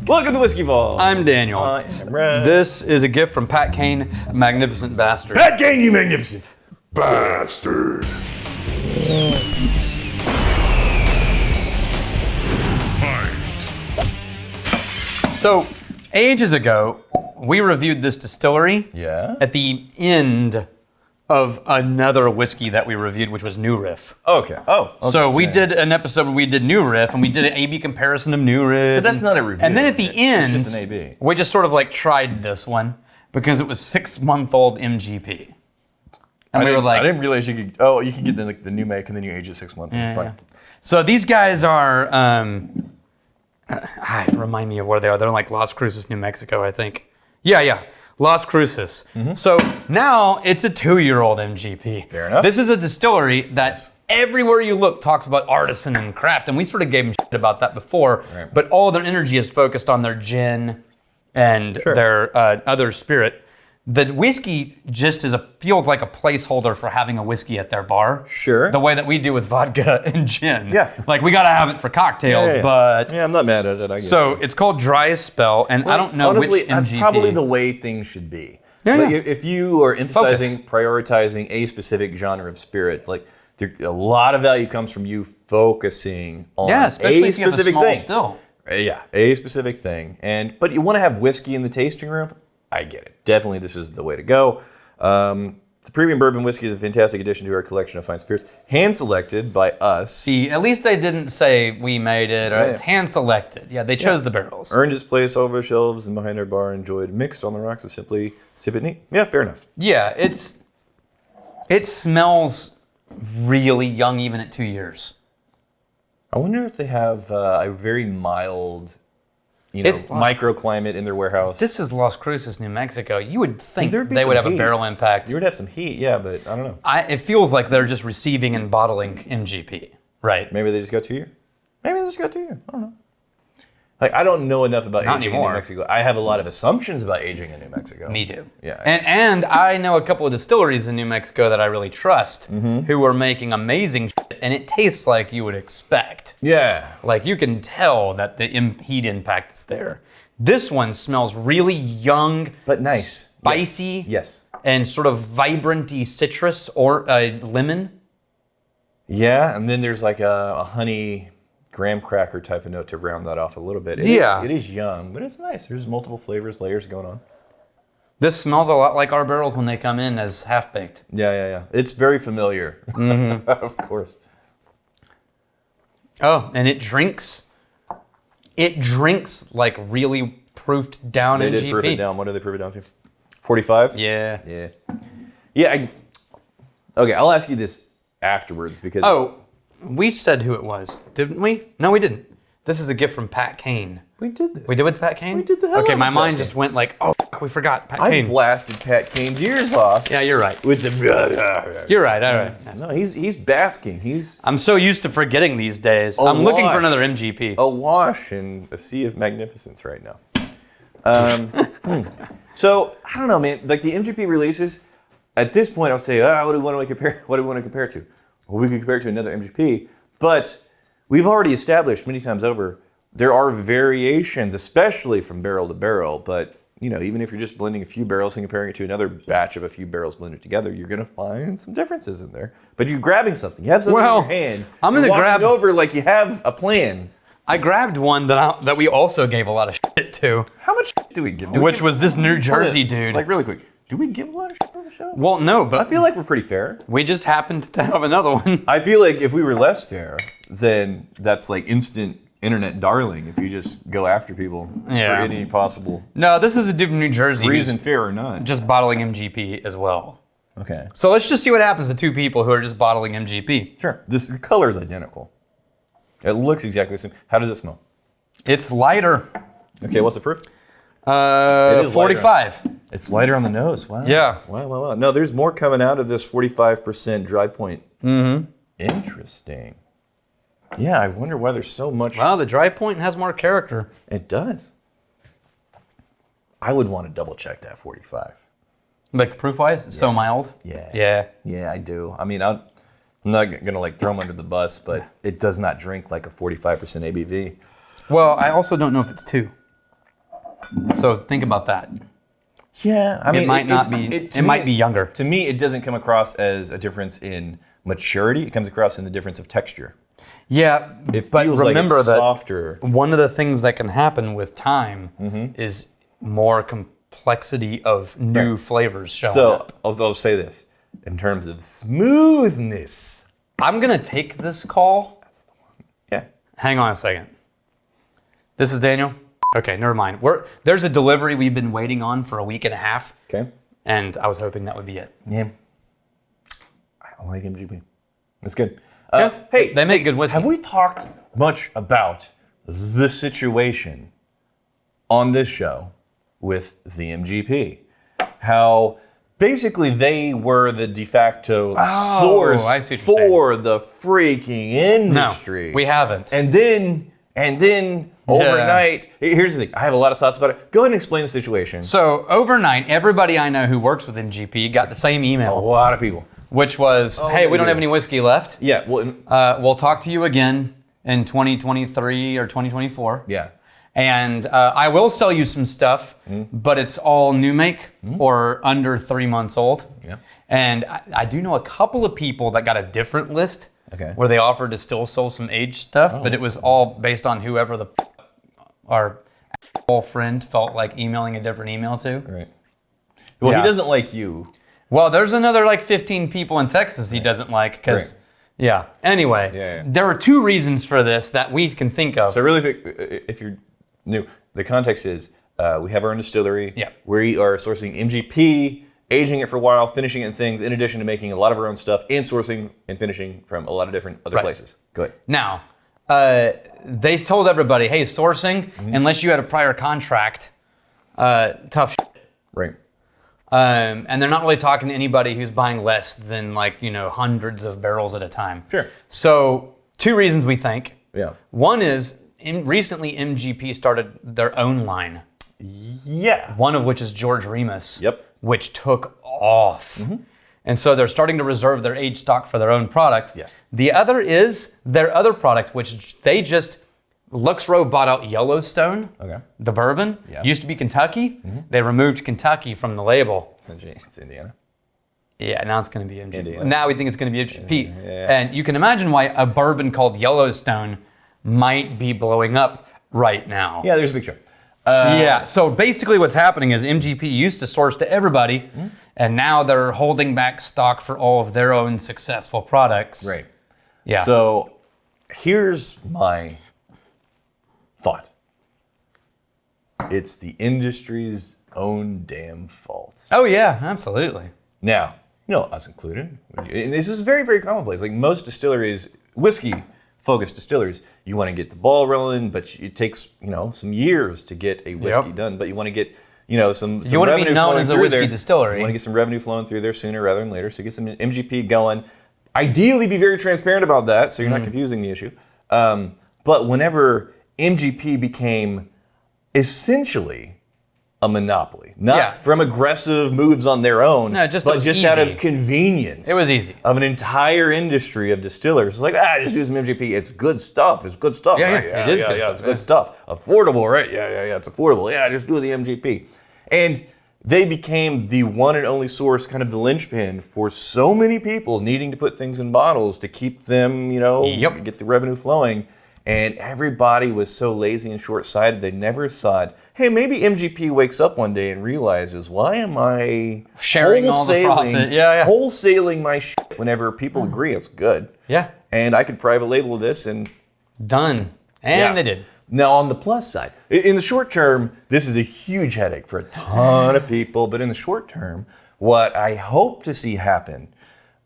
Welcome to Whiskey Vault. I'm Daniel. I'm Red. This is a gift from Pat Kane, magnificent bastard. Pat Kane, you magnificent bastard. So, ages ago, we reviewed this distillery Yeah? at the end of another whiskey that we reviewed, which was New Riff. Okay. Oh. Okay. So we did an episode where we did New Riff, and we did an A/B comparison of New Riff. But that's not a review. And then at the end, it's just an A/B. we just sort of like tried this one because it was 6-month-old MGP. And we were like, I didn't realize you could. Oh, you can get the new make and then you age it 6 months. Yeah, Fine. yeah. So these guys are, remind me of where they are. They're in like Las Cruces, New Mexico, I think. Yeah, Las Cruces. Mm-hmm. So now it's a 2-year-old MGP. Fair enough. This is a distillery that everywhere you look talks about artisan and craft, and we sort of gave them shit about that before, Right. but all their energy is focused on their gin and their other spirit. The whiskey just feels like a placeholder for having a whiskey at their bar. Sure. The way that we do with vodka and gin. Yeah. Like we gotta have it for cocktails, Yeah. but Yeah, I'm not mad at it. I get so it. it's called Dry as Spell, and I don't know Honestly, which that's MGP. probably the way things should be. Yeah, Like, yeah. If you are emphasizing, prioritizing a specific genre of spirit, like a lot of value comes from you focusing on especially a if you have a specific small thing. still. Yeah, a specific thing. But you want to have whiskey in the tasting room? I get it. Definitely, this is the way to go. The premium bourbon whiskey is a fantastic addition to our collection of fine spirits, hand selected by us. See, at least they didn't say we made it, or Yeah. it's hand selected. Yeah, they chose the barrels. Earned its place over the shelves and behind our bar, enjoyed mixed on the rocks, and simply sip it neat. Yeah, fair enough. Yeah, it smells really young even at 2 years. I wonder if they have a very mild, microclimate in their warehouse. This is Las Cruces, New Mexico. You would think There'd be they would some have a heat. barrel impact. You would have some heat, yeah, but I don't know. It feels like they're just receiving and bottling MGP, right? Maybe they just got 2 years. I don't know. Like, I don't know enough about Not aging anymore. in New Mexico. I have a lot of assumptions about aging in New Mexico. Me too. Yeah. And I know a couple of distilleries in New Mexico that I really trust who are making amazing shit, and it tastes like you would expect. Yeah. Like you can tell that the heat impact is there. This one smells really young, But nice. spicy, Yes. and sort of vibranty citrus or lemon. Yeah, and then there's like a honey graham cracker type of note to round that off a little bit. Yeah. It is young, but it's nice. There's multiple flavors, layers going on. This smells a lot like our barrels when they come in as half-baked. Yeah. It's very familiar. Of course. Oh, and it drinks like really proofed down They MGP. did proof it down. What did they proof it down to? 45? Yeah. Yeah. Okay, I'll ask you this afterwards because... Oh, we said who it was, didn't we? No, we didn't. This is a gift from Pat Kane. we did this. We did with Pat Kane? We did the hell Okay, out of my Pat mind Kane. just went like, oh, fuck, we forgot Pat I Kane. blasted Pat Kane's ears off Yeah, you're right. with the... You're right, all right. No, he's basking. He's I'm so used to forgetting these days. I'm looking for Awash. another MGP. awash in a sea of magnificence right now. So I don't know, man. Like the MGP releases, at this point, I'll say, what do we want to compare? What do we want to compare it to? Well, we could compare it to another MGP, but we've already established many times over there are variations, especially from barrel to barrel. But even if you're just blending a few barrels and comparing it to another batch of a few barrels blended together, you're gonna find some differences in there. But you're grabbing something. You have something in your hand. I'm you're gonna walking grab over like you have a plan. I grabbed one that we also gave a lot of shit to, How much do we give? which was this New Jersey dude. Like really quick, do we give a lot of shit on the show? Well, no, but I feel like we're pretty fair. we just happened to have another one. I feel like if we were less fair, then that's like instant internet darling. If you just go after people Yeah. for any possible No, this is a dude from New Jersey who's reason, fair or not. just bottling MGP as well. Okay, So let's just see what happens to two people who are just bottling MGP. sure. The color is identical. It looks exactly the same. How does it smell? It's lighter. Okay, what's the proof? It is 45. It's lighter on the nose. Wow. Yeah. Wow. No, there's more coming out of this 45% dry point. Mm-hmm. Interesting. Yeah, I wonder why there's so much. Wow, the dry point has more character. It does. I would want to double check that 45. Like proof-wise, it's so mild. Yeah. Yeah. Yeah, I do. I mean, I'm not gonna like throw them under the bus, but it does not drink like a 45% ABV. Well, I also don't know if it's 2. So think about that. Yeah, I mean, It might not be. It might be younger. To me, it doesn't come across as a difference in maturity. It comes across in the difference of texture. Yeah, It but feels remember like it's that softer. one of the things that can happen with time is more complexity of new flavors showing up. So I'll say this in terms of smoothness. I'm gonna take this call. Yeah. Hang on a second. This is Daniel. Okay, never mind. There's a delivery we've been waiting on for a week and a half, Okay. and I was hoping that would be it. Yeah. I like MGP. It's good. Yeah, Hey, they make good whiskey. have we talked much about the situation on this show with the MGP? How basically they were the de facto source I see what you're for the freaking industry. No, we haven't. And then overnight, here's the thing. I have a lot of thoughts about it. Go ahead and explain the situation. So overnight, everybody I know who works with MGP got the same A email, lot of people. which was, "Hey, we don't have any whiskey left. Yeah. Well. We'll talk to you again in 2023 or 2024. Yeah. And I will sell you some stuff, but it's all new make or under 3 months old. Yeah. And I do know a couple of people that got a different list Okay. where they offered to still sell some aged stuff, but it was all based on whoever our friend felt like emailing a different email to. Right. Well, Yeah. he doesn't like you. Well, there's another like 15 people in Texas he doesn't like because, Right. yeah. Anyway, Yeah. there are 2 reasons for this that we can think of. So really, if you're new, the context is we have our own distillery. Yeah. We are sourcing MGP, aging it for a while, finishing it in things, in addition to making a lot of our own stuff and sourcing and finishing from a lot of different other Right. places. Go ahead. Now, they told everybody, hey, sourcing, unless you had a prior contract, tough shit. Right. And they're not really talking to anybody who's buying less than hundreds of barrels at a time. Sure. So 2 reasons we think. Yeah. One is recently MGP started their own line, Yeah. one of which is George Remus, Yep. which took off. And so they're starting to reserve their aged stock for their own product. Yes. The other is their other product, which they just, Lux Row bought out Yellowstone, Okay. the bourbon. Yeah. Used to be Kentucky. They removed Kentucky from the label. It's Indiana. Yeah, now it's going to be MGP. Indiana. Now we think it's going to be MGP. Yeah. And you can imagine why a bourbon called Yellowstone might be blowing up right now. Yeah, there's a big show. Yeah, so basically what's happening is MGP used to source to everybody, and now they're holding back stock for all of their own successful products. Right. Yeah. So here's my thought. It's the industry's own damn fault. Oh yeah, absolutely. Now, us included, and this is very, very commonplace. Like most distilleries, whiskey-focused distilleries, you want to get the ball rolling, but it takes some years to get a whiskey done. But you want to get some You want to be revenue known flowing as a through whiskey there. distillery. You want to get some revenue flowing through there sooner rather than later. So get some MGP going. Ideally, be very transparent about that, so you're not confusing the issue. But whenever MGP became essentially a monopoly, not from aggressive moves on their own, No, just- it but was just out easy. of convenience. It was easy. Of an entire industry of distillers. It's like, just do some MGP. It's good stuff. It's good stuff. Yeah, right? yeah, it is good It's stuff, good stuff. Affordable, right? Yeah, it's affordable. Yeah, just do the MGP. And they became the one and only source, kind of the linchpin for so many people needing to put things in bottles to keep them, get the revenue flowing. And everybody was so lazy and short-sighted, they never thought, hey, maybe MGP wakes up one day and realizes, why am I Sharing all the profit? Yeah. wholesaling my shit whenever people agree it's good? Yeah. And I could private label this and... Done. And they did. Now, on the plus side, in the short term, this is a huge headache for a ton of people. But in the short term, what I hope to see happen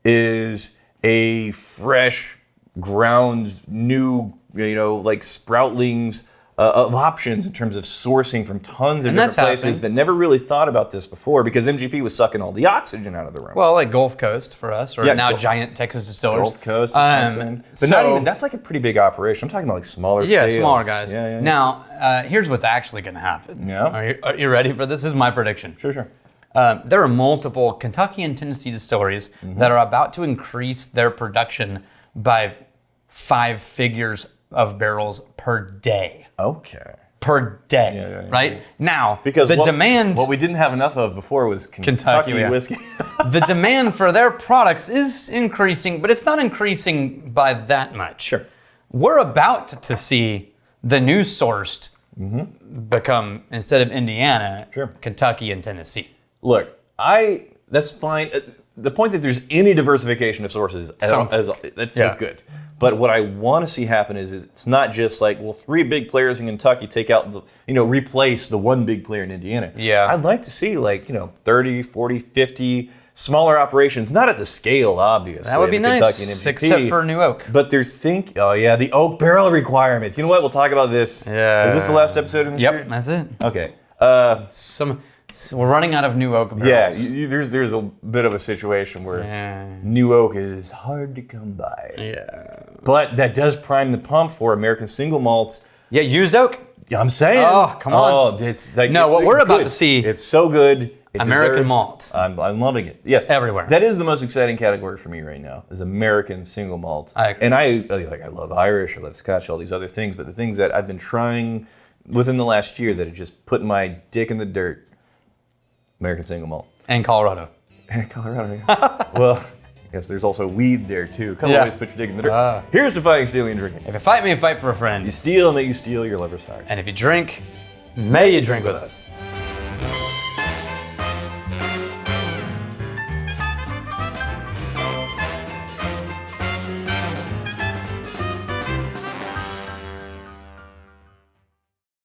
is a fresh, ground, new, sproutlings of options in terms of sourcing from tons of different places that never really thought about this before because MGP was sucking all the oxygen out of the room. Well, like Gulf Coast for us, or now Giant Texas Distillers. Gulf Coast or something. But not even, that's like a pretty big operation. I'm talking about like smaller scale. Yeah, smaller guys. Yeah. Now, here's what's actually going to happen. Yeah. Are you ready for this? This is my prediction. Sure. There are multiple Kentucky and Tennessee distilleries that are about to increase their production by 5 figures of barrels per day. Okay. per day, Yeah. right? Now, Because the demand... what we didn't have enough of before was Kentucky yeah. whiskey. The demand for their products is increasing, but it's not increasing by that much. Sure. We're about to see the new sourced become, instead of Indiana, Sure. Kentucky and Tennessee. Look, that's fine. The point that there's any diversification of sources, that's good. But what I want to see happen is it's not just like, well, 3 big players in Kentucky take out replace the one big player in Indiana. Yeah. I'd like to see 30, 40, 50 smaller operations, not at the scale, obviously. That would be of nice, Kentucky and MGP, except for New Oak. But the oak barrel requirements. You know what? We'll talk about this. Yeah. Is this the last episode in the Yep, series? that's it. Okay. So we're running out of New Oak barrels. Yeah, there's a bit of a situation where Yeah. New Oak is hard to come by. Yeah. But that does prime the pump for American single malts. Yeah, used oak. Yeah, I'm saying. Oh, come on. Oh, it's like No, what we're about to see- It's so good. It American deserves- malt. I'm loving it. Yes, Everywhere. That is the most exciting category for me right now. Is American single malt. I agree. And I love Irish. I love Scotch. All these other things. But the things that I've been trying within the last year that have just put my dick in the dirt. American single malt. And Colorado. Colorado. Yeah. Well, I guess there's also weed there too. Come Yeah. always put your dick in the dirt. Here's to fighting, stealing, and drinking. If you fight me, fight for a friend. You steal, may you steal your lover's heart. And if you drink, may you drink with us.